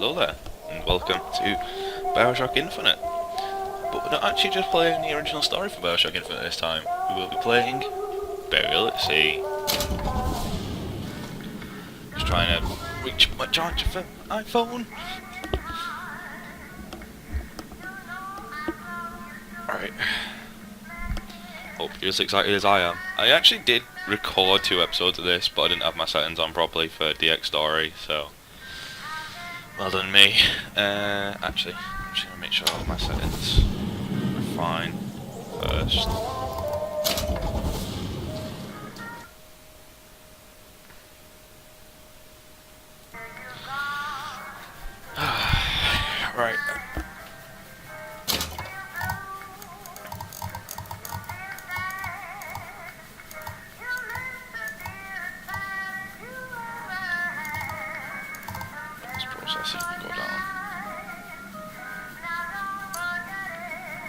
Hello there, and welcome to Bioshock Infinite. But we're not actually just playing the original story for Bioshock Infinite this time. We will be playing Burial at Sea. Just trying to reach my charger for iPhone. Alright. Hope you're as excited as I am. I actually did record 2 episodes of this, but I didn't have my settings on properly for DX Story, so well done me. Actually, I'm just gonna make sure all my settings are fine first. Right. This processing will go down.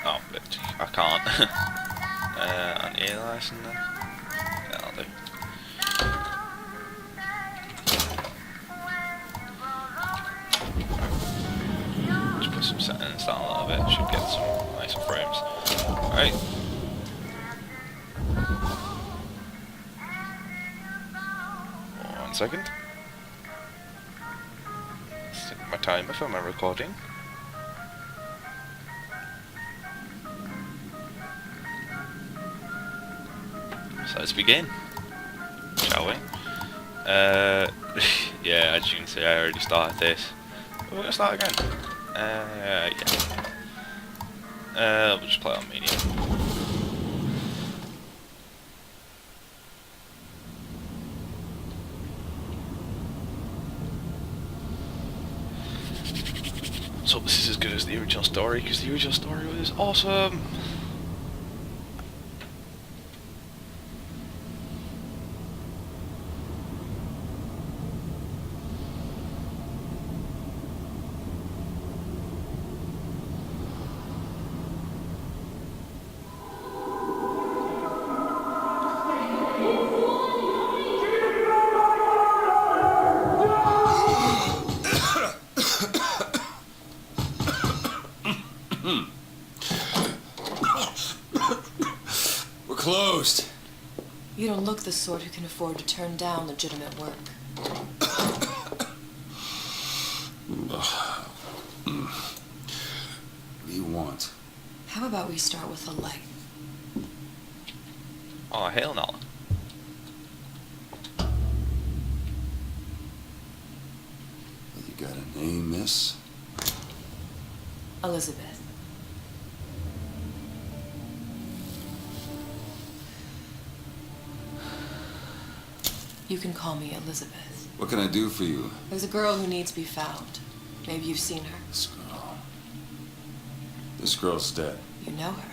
Oh, but I can't. An A license then? Yeah, I'll do. Just put some settings down a little bit, should get some nicer frames. Right. One second. Set my timer for my recording. So let's begin, shall we? Yeah, as you can see, I already started this. We're gonna start again. Yeah. We'll just play on medium. So this is as good as the original story, because the original story was awesome. We're closed. You don't look the sort who can afford to turn down legitimate work. What do you want? How about we start with a light? Oh, hell no. You got a name, miss? Elizabeth. You can call me Elizabeth. What can I do for you? There's a girl who needs to be found. Maybe you've seen her. This girl. This girl's dead. You know her.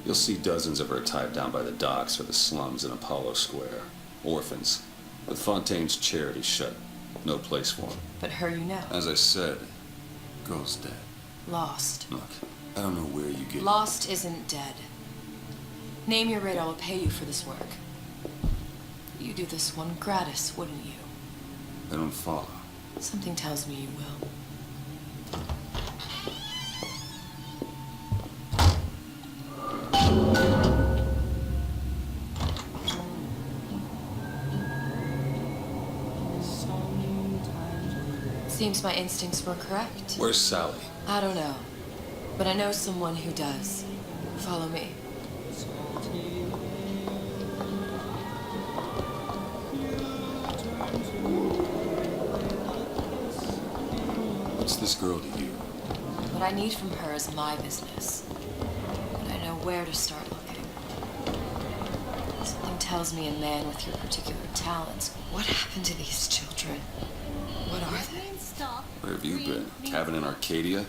You'll see dozens of her tied down by the docks or the slums in Apollo Square. Orphans. With Fontaine's charity shut. No place for them. But her you know. As I said, girl's dead. Lost. Look, I don't know where you get... Lost isn't dead. Name your rate, I will pay you for this work. You do this one gratis, wouldn't you? I don't follow. Something tells me you will. Seems my instincts were correct. Where's Sally? I don't know, but I know someone who does. Follow me. What's this girl to you? What I need from her is my business. But I know where to start looking. Something tells me a man with your particular talents. What happened to these children? What are they? Where have you been? Cabin in Arcadia?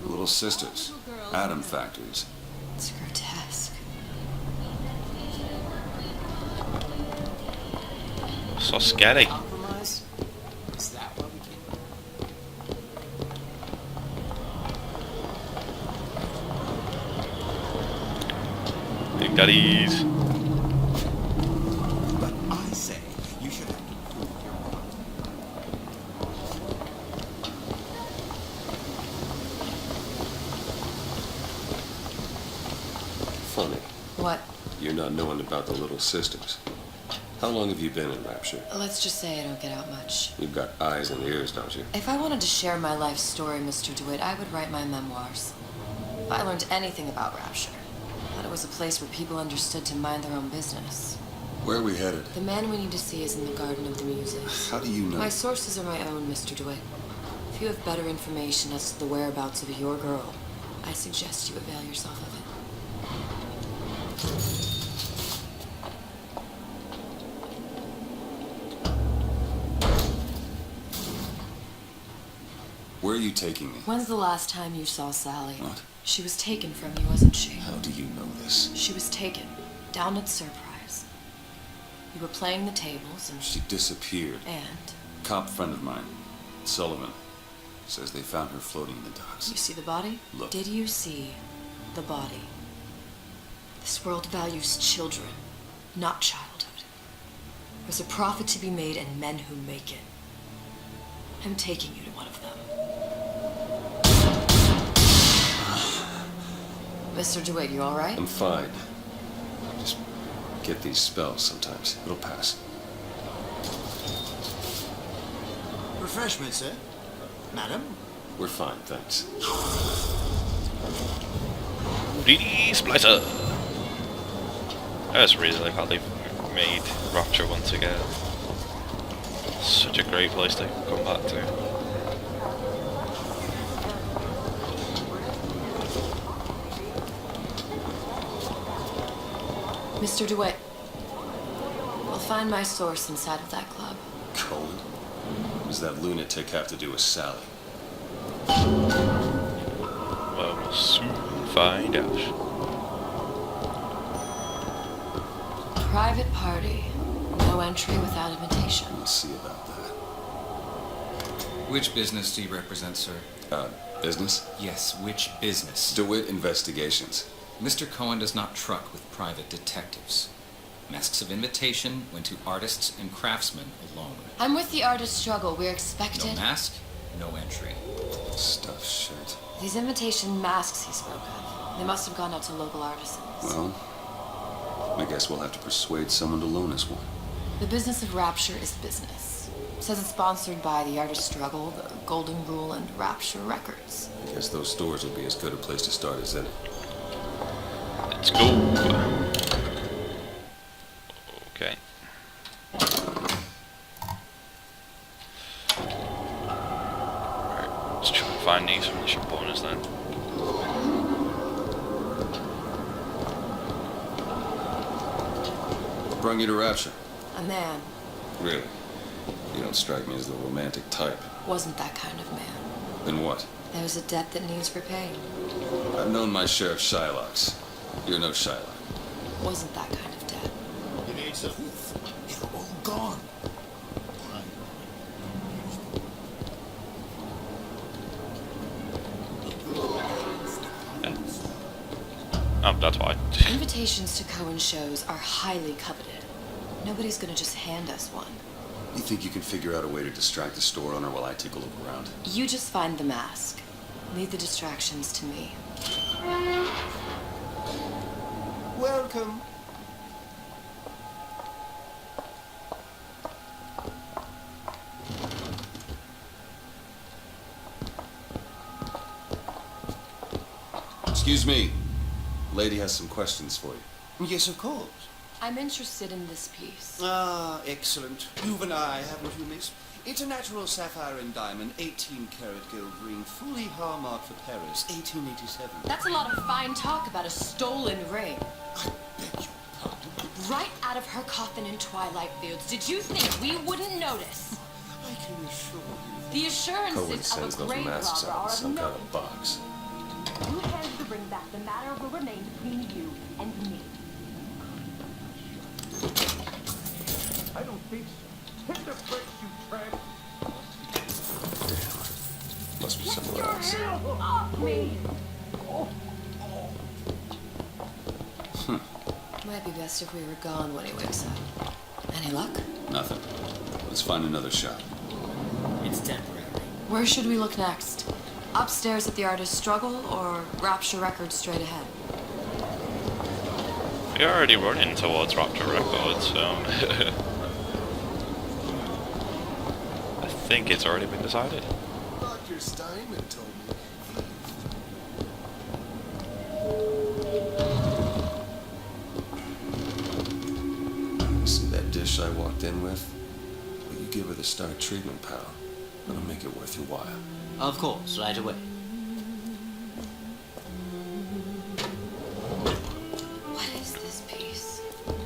Little sisters. Atom factories. It's grotesque. So scary. Compromise? Is that what we came? Big daddies. But I say you should have improved your mind. funny. What? You're not knowing about the Little Sisters. How long have you been in Rapture? Let's just say I don't get out much. You've got eyes and ears, don't you? If I wanted to share my life story, Mr. DeWitt, I would write my memoirs. If I learned anything about Rapture, that it was a place where people understood to mind their own business. Where are we headed? The man we need to see is in the Garden of the Muses. How do you know? My sources are my own, Mr. DeWitt. If you have better information as to the whereabouts of your girl, I suggest you avail yourself of it. Where are you taking me? When's the last time you saw Sally? What? She was taken from you, wasn't she? How do you know this? She was taken, down at Surprise. You were playing the tables and... She disappeared. And? Cop friend of mine, Sullivan, says they found her floating in the docks. You see the body? Look. Did you see the body? This world values children, not childhood. There's a profit to be made and men who make it. I'm taking you to one of them. Mr. DeWitt, you all right? I'm fine. Just get these spells sometimes. It'll pass. Refreshments, sir? Madam? We're fine, thanks. Splicer! I just really like how they've made Rapture once again. Such a great place to come back to. Mr. DeWitt, we'll find my source inside of that club. Cohen? What does that lunatic have to do with Sally? Well, we'll soon find out. Private party. No entry without invitation. We'll see about that. Which business do you represent, sir? Business? Yes, which business? DeWitt Investigations. Mr. Cohen does not truck with private detectives. Masks of invitation went to artists and craftsmen alone. I'm with the artist struggle. We're expected... No mask, no entry. Stuff shit. These invitation masks he spoke of, they must have gone out to local artisans. Well, I guess we'll have to persuade someone to loan us one. The business of Rapture is business. Says it's sponsored by the Artist Struggle, the Golden Rule, and Rapture Records. I guess those stores will be as good a place to start as any. Let's go. Okay. Right, let's try and find these from the ship bonus then. What brung you to Rapture? A man Really? You don't strike me as the romantic type. wasn't that kind of man. Then what? There's a debt that needs repaying. I've known my share of Shylocks. You're no Shylock. Wasn't that kind of debt. You need some. They're all gone. Oh, that's why. Invitations to Cohen shows are highly coveted. Nobody's gonna just hand us one. You think you can figure out a way to distract the store owner while I take a look around? You just find the mask. Leave the distractions to me. Welcome. Excuse me. Lady has some questions for you. Yes, of course. I'm interested in this piece. Ah, excellent. You've an eye, haven't you, miss? It's a natural sapphire and diamond, 18-karat gold ring, fully hallmarked for Paris, 1887. That's a lot of fine talk about a stolen ring. I beg your pardon. Right out of her coffin in Twilight Fields. Did you think we wouldn't notice? I can assure you. The Cohen assurances sends of a those grave masks robber out in are some of no... kind of box. You hand the ring back, the matter will remain between you and me. I don't think so. Hit the brakes, you tramp! Must be somewhere else. Hands off me! Might be best if we were gone when he wakes up. Any luck? Nothing. Let's find another shop. It's temporary. Where should we look next? Upstairs at the Artist Struggle or Rapture Records straight ahead? You're already running towards Raptor Records, so I think it's already been decided. Dr. Steinman told me. See that dish I walked in with? Will you give her the Star treatment, pal? That'll make it worth your while. Of course, right away. What is this piece?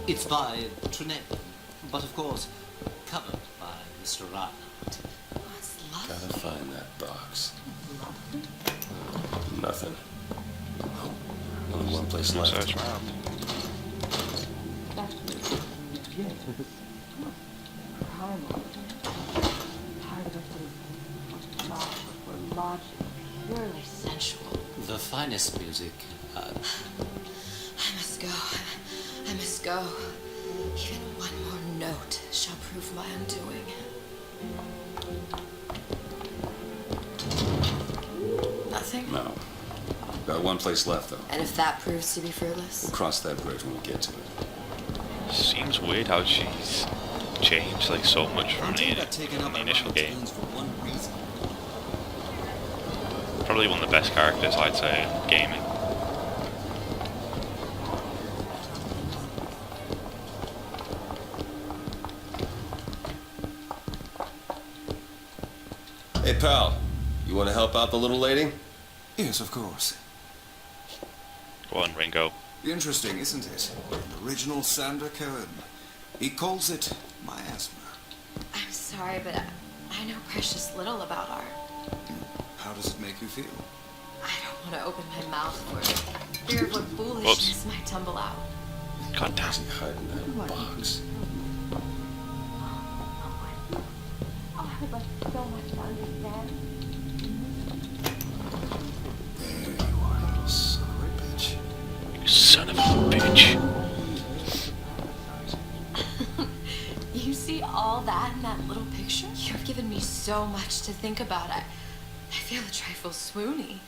It's by Trinelli, but of course, covered by Mr. Reinhardt. What's love? Gotta find that box. Nothing. Oh, only one place left. Search around. Purely sensual. The finest music. I must go. I must go. Even one more note shall prove my undoing. Nothing? No. Got one place left, though. And if that proves to be fruitless? We'll cross that bridge when we get to it. Seems weird how she's changed like so much from the initial game. For one reason. Probably one of the best characters, I'd say, in gaming. Hey, pal. You want to help out the little lady? Yes, of course. Go on, Ringo. Interesting, isn't it? An original Sandra Cohen. He calls it miasma. I'm sorry, but I know precious little about art. How does it make you feel? I don't want to open my mouth for fear of what foolishness might tumble out. God damn. How's he hiding that box? Oh, I would like so much to understand. There you are, little son of a bitch. You son of a bitch. You see all that in that little picture? You've given me so much to think about. I feel a trifle swoony.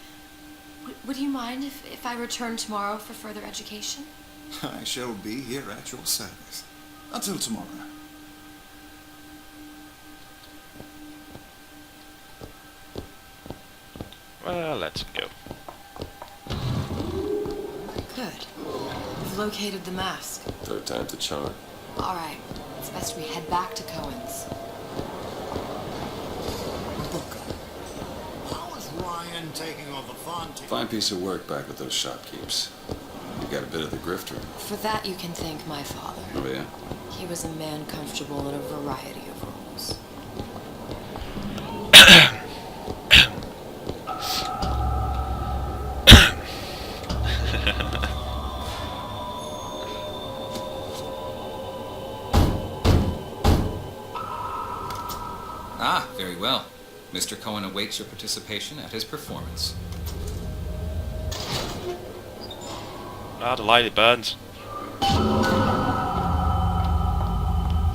Would you mind if I return tomorrow for further education? I shall be here at your service. Until tomorrow. Well, let's go. Good. We've located the mask. Third time's the charm. All right. It's best we head back to Cohen's. How is Ryan taking on the Fontaine? Fine piece of work back with those shopkeepers. You got a bit of the grifter. For that, you can thank my father. Oh, yeah? He was a man comfortable in a variety of roles. Ah, very well. Mr. Cohen awaits your participation at his performance. Ah, the light, it burns.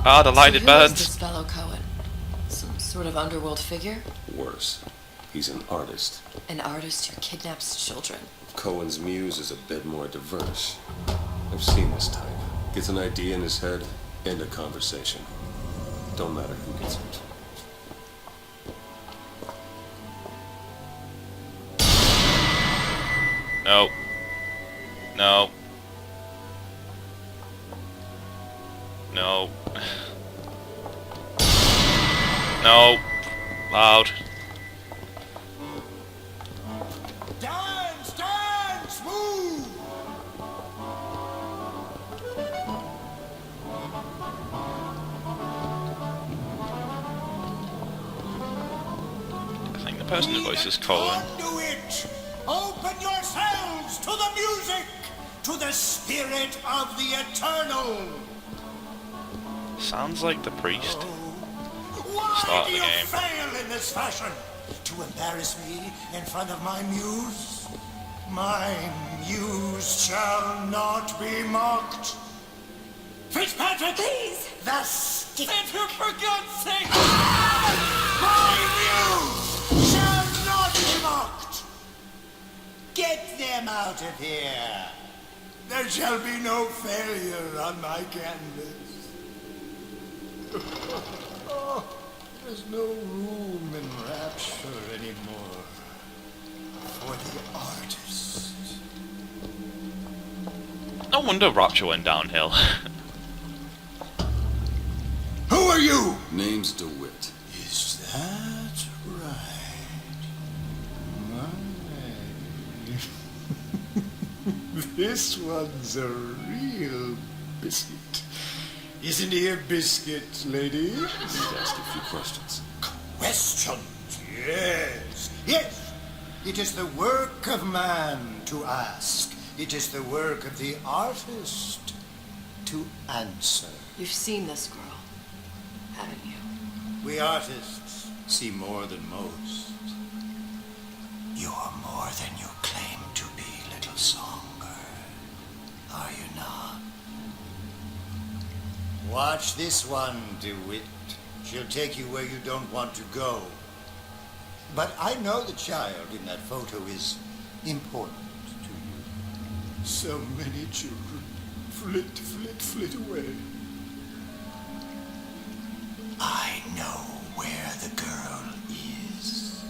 Ah, the light, So it who is burns. this fellow Cohen? Some sort of underworld figure? Worse. He's an artist. An artist who kidnaps children. Cohen's muse is a bit more diverse. I've seen this type. Gets an idea in his head, end a conversation. Don't matter who gets it. No. No. No. No. Loud. Dance, dance, move! I think the person who voices Colin. Conduit! Open yourselves to the music, to the spirit of the eternal! Sounds like the priest. Why Start do the you game. fail in this fashion? To embarrass me in front of my muse? My muse shall not be mocked. Fitzpatrick! Please! The stick! For God's sake! My muse shall not be mocked! Get them out of here! There shall be no failure on my canvas. Oh, there's no room in rapture anymore for the artist. No wonder Rapture went downhill. Who are you? Name's DeWitt. Is that right? My. This one's a real biscuit. Isn't he a biscuit, lady? Just ask a few questions. Questions, yes. Yes, it is the work of man to ask. It is the work of the artist to answer. You've seen this girl, haven't you? We artists see more than most. You're more than you claim to be, little songbird. Are you not? Watch this one, DeWitt. She'll take you where you don't want to go. But I know the child in that photo is important to you. So many children flit, flit, flit away. I know where the girl is.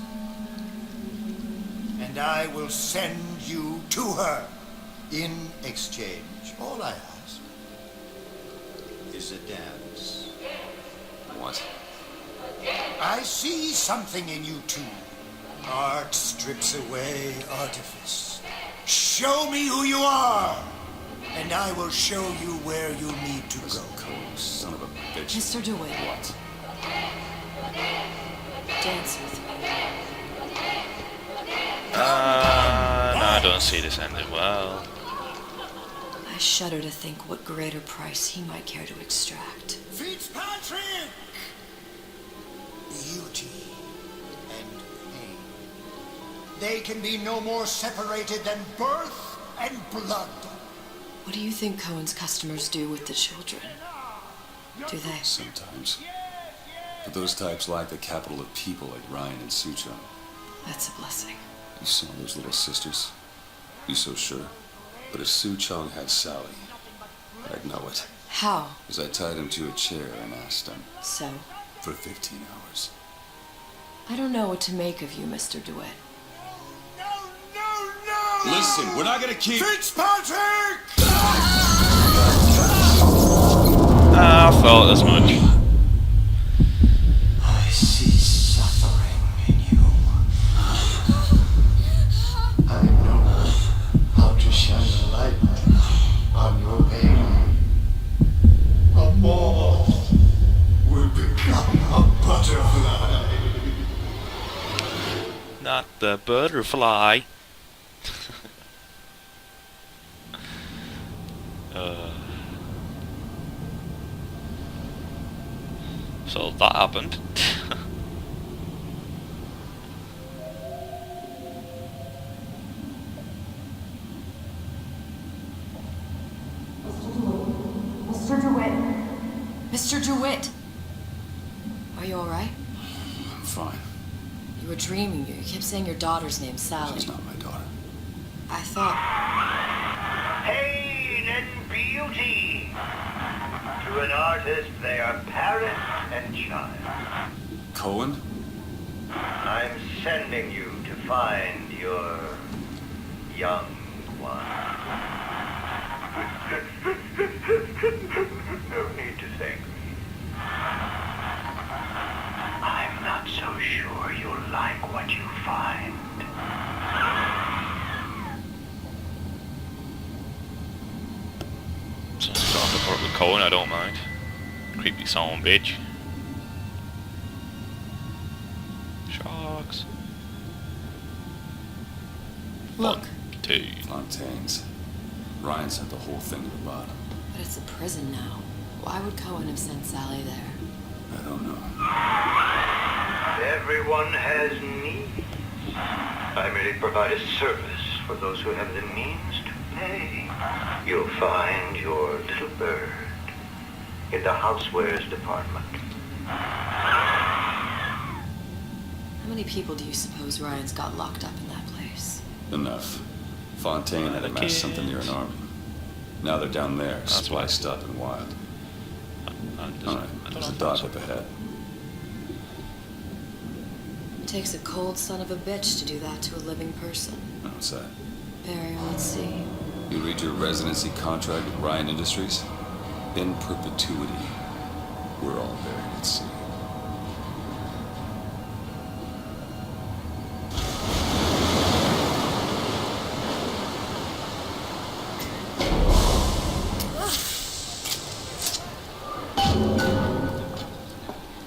And I will send you to her in exchange. All I ask is a dance. What? I see something in you too. Art strips away artifice. Show me who you are, and I will show you where you need to go. Cold son of a bitch. Mr. DeWitt. What? Dance with me. No, I don't see this ending well. I shudder to think what greater price he might care to extract. Fitzpatrick! Beauty and pain. They can be no more separated than birth and blood. What do you think Cohen's customers do with the children? Do they? Sometimes. But those types lack the capital of people like Ryan and Suchong. That's a blessing. You saw those little sisters? You so sure? But if Suchong had Sally, I'd know it. How? As I tied him to a chair and asked him So? for 15 hours. I don't know what to make of you, Mr. DeWitt. No! Listen, we're not gonna keep... Fitzpatrick! I thought as much. I see suffering in you. I know how to shine a light on your pain. A moth will become a butterfly. Not the butterfly. So that happened. Mr. DeWitt. Mr. DeWitt! Are you alright? I'm fine. You were dreaming. You kept saying your daughter's name, Sally. She's not my daughter. I thought... Pain and beauty. To an artist, they are parent and child. Cohen? I'm sending you to find your young one. No need to thank me. I'm not so sure you'll like what you find. So start the part with Cohen, I don't mind. Creepy song, bitch. Sharks. Look, Two. Fontaine's. Ryan sent the whole thing to the bottom. but it's a prison now. Why would Cohen have sent Sally there? I don't know. Everyone has needs. I merely provide a service for those who have the means to pay. You'll find your little bird in the housewares department. How many people do you suppose Ryan's got locked up in that place? Enough. Fontaine had The amassed something near an kids. army. Now they're down there, That's spliced up and wild. Alright, there's a dock up ahead. Takes a cold son of a bitch to do that to a living person. What's that? Barry, let's see. You read your residency contract with Ryan Industries? In perpetuity, we're all buried at sea.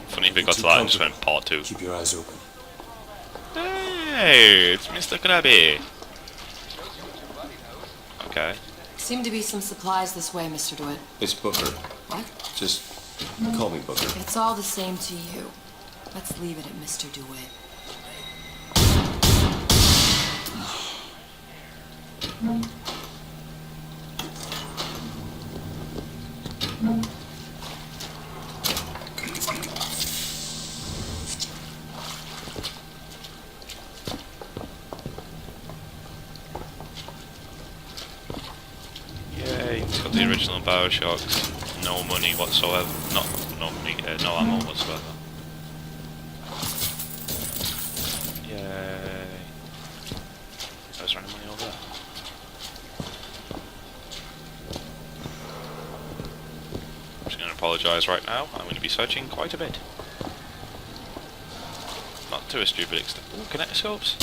Funny if it got to that and just went part 2. Keep your eyes open. Hey, it's Mr. Krabby. Okay. Seem to be some supplies this way, Mr. DeWitt. It's Booker. What? Just call me Booker. It's all the same to you. Let's leave it at Mr. DeWitt. Yay, it's got the original Bioshocks. No money whatsoever. No money, no ammo whatsoever. Yay. There's running money over there. I'm just going to apologise right now. I'm going to be searching quite a bit. Not to a stupid extent. Ooh, kinetoscopes.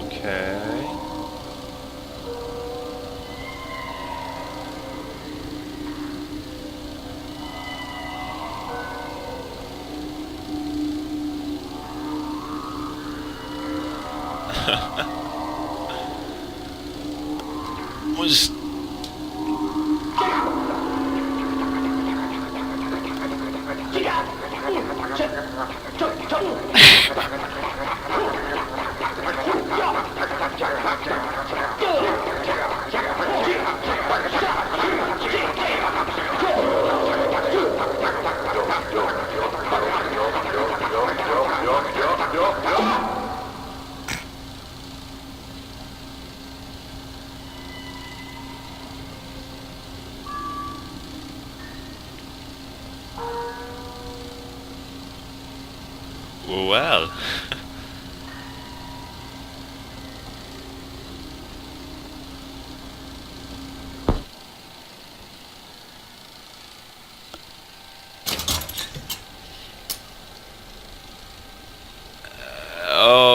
Okay. Was well.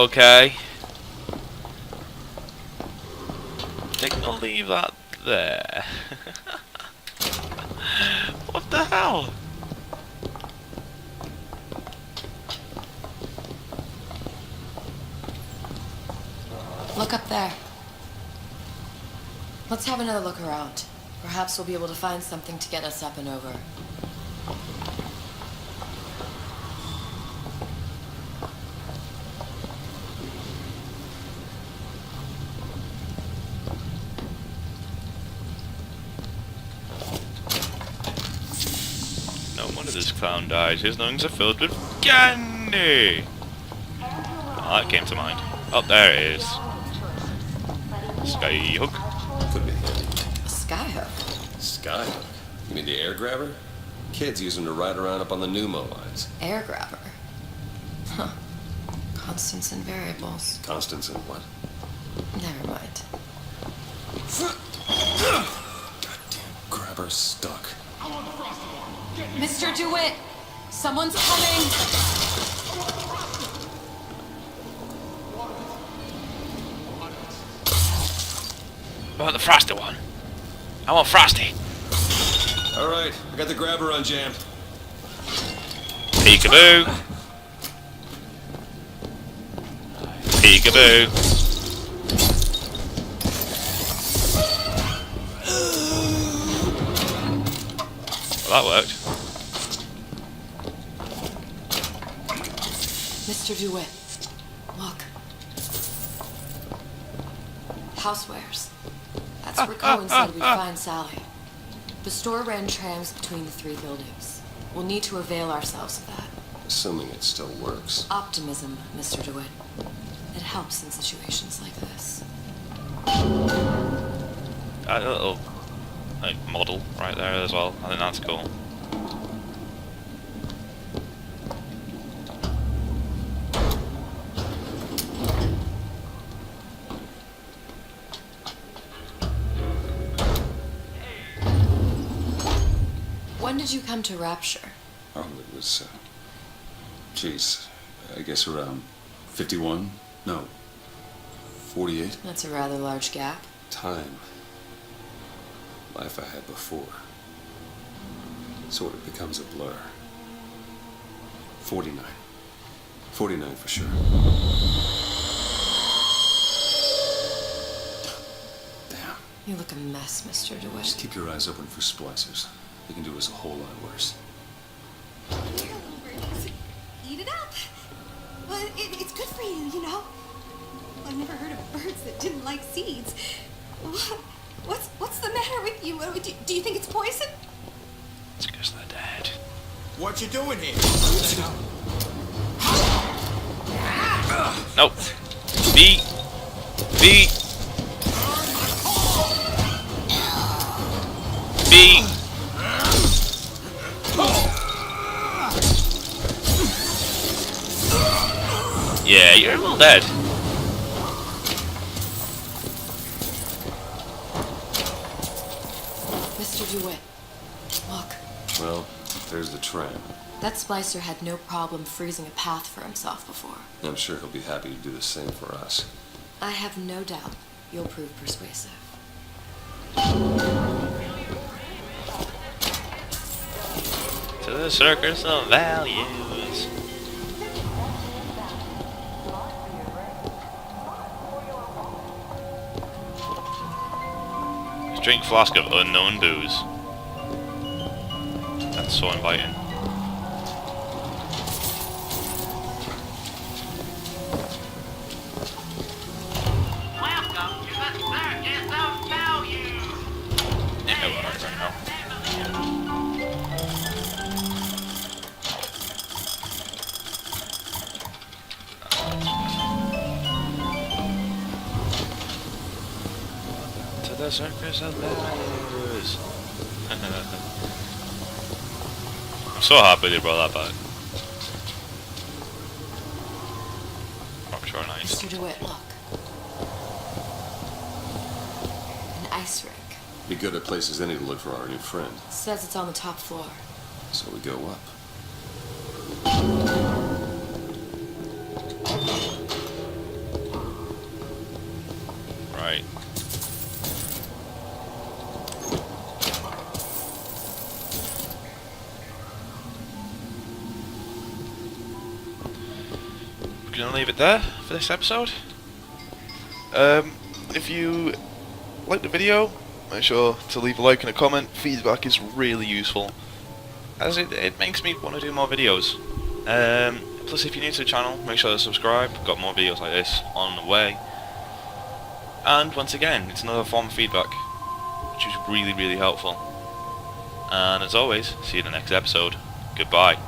Okay. I think I'll leave that there. What the hell? Look up there. Let's have another look around. Perhaps we'll be able to find something to get us up and over. No wonder this clown died. His lungs are filled with candy. Oh, that came to mind. Oh, there it is. Skyhook. Could be handy. A skyhook? Skyhook? You mean the air grabber? Kids use them to ride around up on the pneumo lines. Air grabber. Huh. Constants and variables. Constants and what? Never mind. Goddamn grabber stuck. Mr. DeWitt! Someone's coming! I want the frosty one. I want frosty. Alright, I got the grabber unjammed. Peekaboo. Peekaboo. Well, that worked. Mr. DeWitt, look. Housewares. That's where Cohen said we'd find Sally. The store ran trams between the 3 buildings. We'll need to avail ourselves of that. Assuming it still works. Optimism, Mr. DeWitt. It helps in situations like this. A little model right there as well. I think that's cool. When did you come to Rapture? Oh, it was, geez, I guess around 51? No, 48? That's a rather large gap. Time. Life I had before. Sort of becomes a blur. 49. 49 for sure. Damn. You look a mess, Mr. DeWitt. Just keep your eyes open for splicers. They can do us a whole lot worse. Eat it up. Well, it's good for you, you know. I've never heard of birds that didn't like seeds. What's the matter with you? Do you think it's poison? It's because they're dead. What you doing here? Nope. B. B. B. Yeah, you're all dead. Mr. DeWitt, look. Well, there's the tram. That splicer had no problem freezing a path for himself before. I'm sure he'll be happy to do the same for us. I have no doubt you'll prove persuasive. To the circus of values. Drink flask of unknown booze. That's so inviting. Welcome to the circus of values. Yeah, well, right now. To the circus of values. I'm so happy they brought that back. I'm sure nice. Mr. DeWitt, look. An ice rink. Be good at places any to look for our new friend. Says it's on the top floor. So we go up. Right. We're gonna leave it there for this episode. If you like the video, make sure to leave a like and a comment. Feedback is really useful, as it makes me want to do more videos. Plus, if you're new to the channel, make sure to subscribe. Got more videos like this on the way. And once again, it's another form of feedback, which is really, really helpful. And as always, see you in the next episode. Goodbye.